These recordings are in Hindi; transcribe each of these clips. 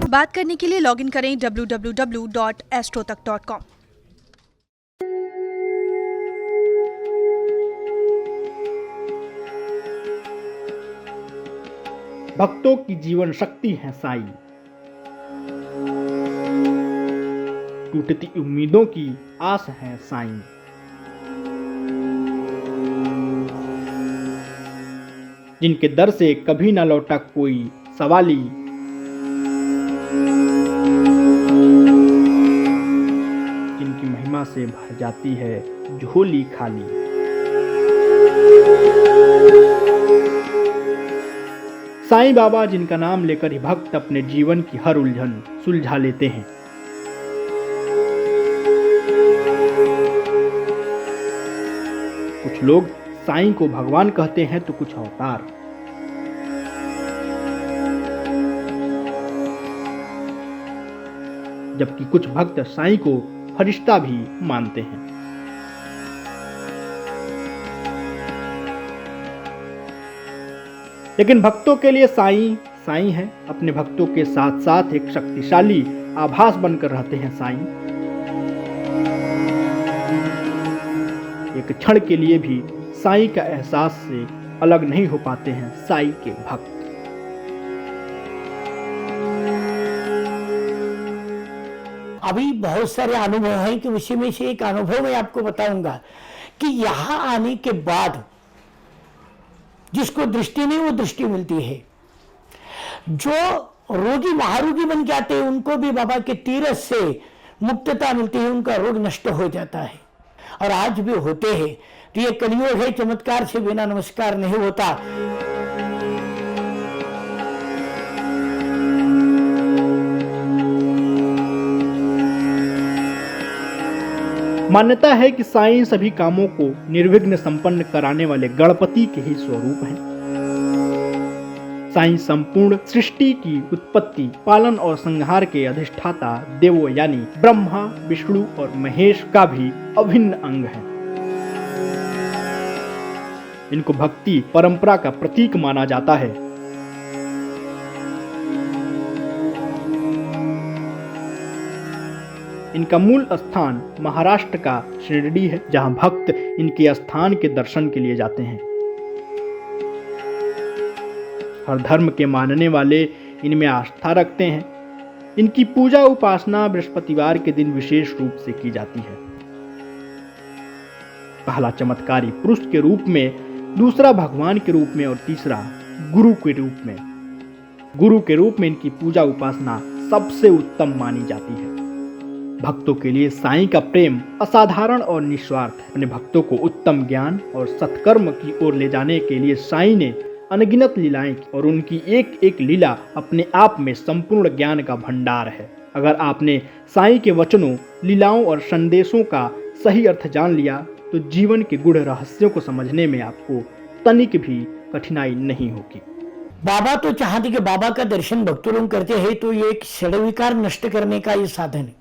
बात करने के लिए लॉगिन करें www.astrotak.com। भक्तों की जीवन शक्ति है साईं, टूटती उम्मीदों की आस है साईं। जिनके दर से कभी न लौटा कोई सवाली, जिनकी महिमा से भर जाती है झोली खाली। साईं बाबा जिनका नाम लेकर ही भक्त अपने जीवन की हर उलझन सुलझा लेते हैं। कुछ लोग साईं को भगवान कहते हैं तो कुछ अवतार। जबकि कुछ भक्त साईं को फरिश्ता भी मानते हैं। लेकिन भक्तों के लिए साईं साईं है। अपने भक्तों के साथ साथ एक शक्तिशाली आभास बनकर रहते हैं साईं। एक क्षण के लिए भी साईं का एहसास से अलग नहीं हो पाते हैं साईं के भक्त। अभी बहुत सारे अनुभव हैं कि उसी में से एक अनुभव मैं आपको बताऊंगा कि यहां आने के बाद जिसको दृष्टि नहीं वो दृष्टि मिलती है। जो रोगी महारोगी बन के आते हैं उनको भी बाबा के तीरथ से मुक्तता मिलती है, उनका रोग नष्ट हो जाता है और आज भी होते हैं। तो ये कलियुग है, चमत्कार से बिना नमस्कार नहीं होता। मान्यता है कि साईं सभी कामों को निर्विघ्न संपन्न कराने वाले गणपति के ही स्वरूप हैं। साईं संपूर्ण सृष्टि की उत्पत्ति, पालन और संहार के अधिष्ठाता देवों यानी ब्रह्मा, विष्णु और महेश का भी अभिन्न अंग है। इनको भक्ति परंपरा का प्रतीक माना जाता है। इनका मूल स्थान महाराष्ट्र का शिरडी है, जहां भक्त इनके स्थान के दर्शन के लिए जाते हैं। हर धर्म के मानने वाले इनमें आस्था रखते हैं। इनकी पूजा उपासना बृहस्पतिवार के दिन विशेष रूप से की जाती है। पहला चमत्कारी पुरुष के रूप में, दूसरा भगवान के रूप में और तीसरा गुरु के रूप में। गुरु के रूप में इनकी पूजा उपासना सबसे उत्तम मानी जाती है। भक्तों के लिए साईं का प्रेम असाधारण और निस्वार्थ है। अपने भक्तों को उत्तम ज्ञान और सत्कर्म की ओर ले जाने के लिए साईं ने अनगिनत लीलाएं की और उनकी एक एक लीला अपने आप में संपूर्ण ज्ञान का भंडार है। अगर आपने साईं के वचनों, लीलाओं और संदेशों का सही अर्थ जान लिया तो जीवन के गूढ़ रहस्यों को समझने में आपको तनिक भी कठिनाई नहीं होगी। बाबा तो चाहते कि बाबा का दर्शन भक्त लोग करते हैं तो ये एक षड्विकार नष्ट करने का ये साधन है।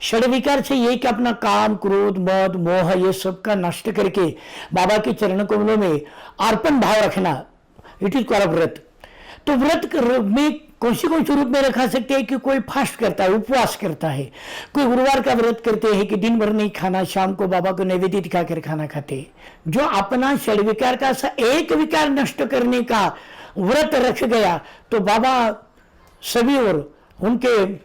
षड्विकार से ये कि अपना काम, क्रोध, मद, मोह ये सब का नष्ट करके बाबा के चरण कमलों में अर्पण भाव रखना, इट इज कॉल्ड व्रत। तो व्रत में कौन से रूप में रखा सकते हैं कि कोई फास्ट करता है, उपवास करता है, कोई गुरुवार का व्रत करते हैं कि दिन भर नहीं खाना, शाम को बाबा को नैवेद्य दिखाकर खाना खाते हैं। जो अपना षड्विकार का एक विकार नष्ट करने का व्रत रख गया तो बाबा सभी और उनके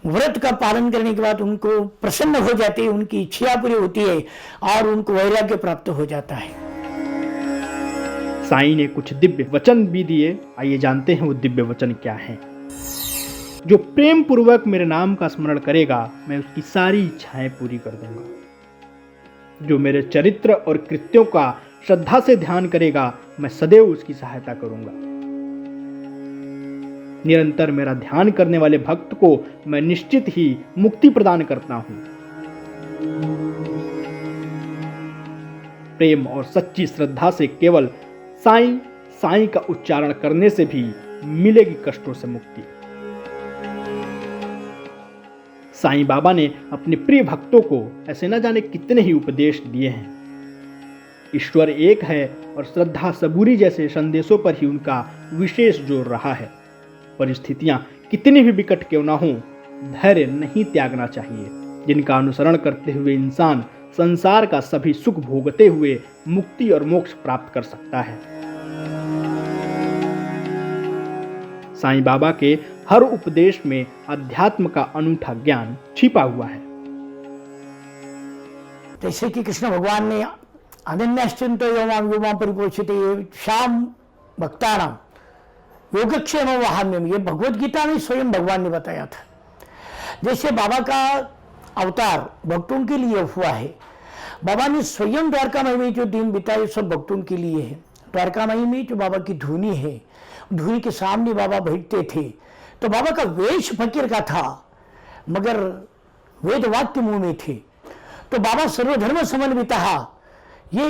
व्रत का पालन करने के बाद उनको प्रसन्न हो जाते हैं, उनकी इच्छा पूरी होती है और उनको वैराग्य प्राप्त हो जाता है। साईं ने कुछ दिव्य वचन भी दिए। आइए जानते हैं वो दिव्य वचन क्या हैं। जो प्रेम पूर्वक मेरे नाम का स्मरण करेगा मैं उसकी सारी इच्छाएं पूरी कर दूंगा। जो मेरे चरित्र और कृत्यों का श्रद्धा से ध्यान करेगा मैं सदैव उसकी सहायता करूंगा। निरंतर मेरा ध्यान करने वाले भक्त को मैं निश्चित ही मुक्ति प्रदान करता हूं। प्रेम और सच्ची श्रद्धा से केवल साईं साईं का उच्चारण करने से भी मिलेगी कष्टों से मुक्ति। साईं बाबा ने अपने प्रिय भक्तों को ऐसे न जाने कितने ही उपदेश दिए हैं। ईश्वर एक है और श्रद्धा सबूरी जैसे संदेशों पर ही उनका विशेष जोर रहा है। परिस्थितियां कितनी भी विकट क्यों ना हो, धैर्य नहीं त्यागना चाहिए, जिनका अनुसरण करते हुए इंसान संसार का सभी सुख भोगते हुए मुक्ति और मोक्ष प्राप्त कर सकता है। साईं बाबा के हर उपदेश में अध्यात्म का अनूठा ज्ञान छिपा हुआ है। जैसे कि कृष्ण भगवान ने अनन्याश्चिंत योमाम योमाम परिपोषित श्याम भक्तानाम योगक्षेम वहाम्यम, ये भगवत गीता में स्वयं भगवान ने बताया था। जैसे बाबा का अवतार भक्तों के लिए हुआ है, बाबा ने स्वयं द्वारकामाई में जो दिन बिताए सब भक्तों के लिए है। द्वारकामाई में जो बाबा की धुनी है, धुनी के सामने बाबा बैठते थे, तो बाबा का वेश फकीर का था मगर वेद वाक्य मुंह में थे। तो बाबा सर्वधर्म समन्विता ये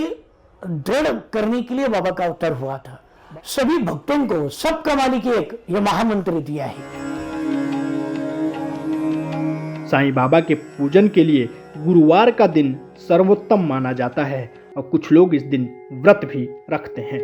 दृढ़ करने के लिए बाबा का अवतार हुआ था। सभी भक्तों को सबका मालिक एक, ये महामंत्र दिया है। साईं बाबा के पूजन के लिए गुरुवार का दिन सर्वोत्तम माना जाता है और कुछ लोग इस दिन व्रत भी रखते हैं।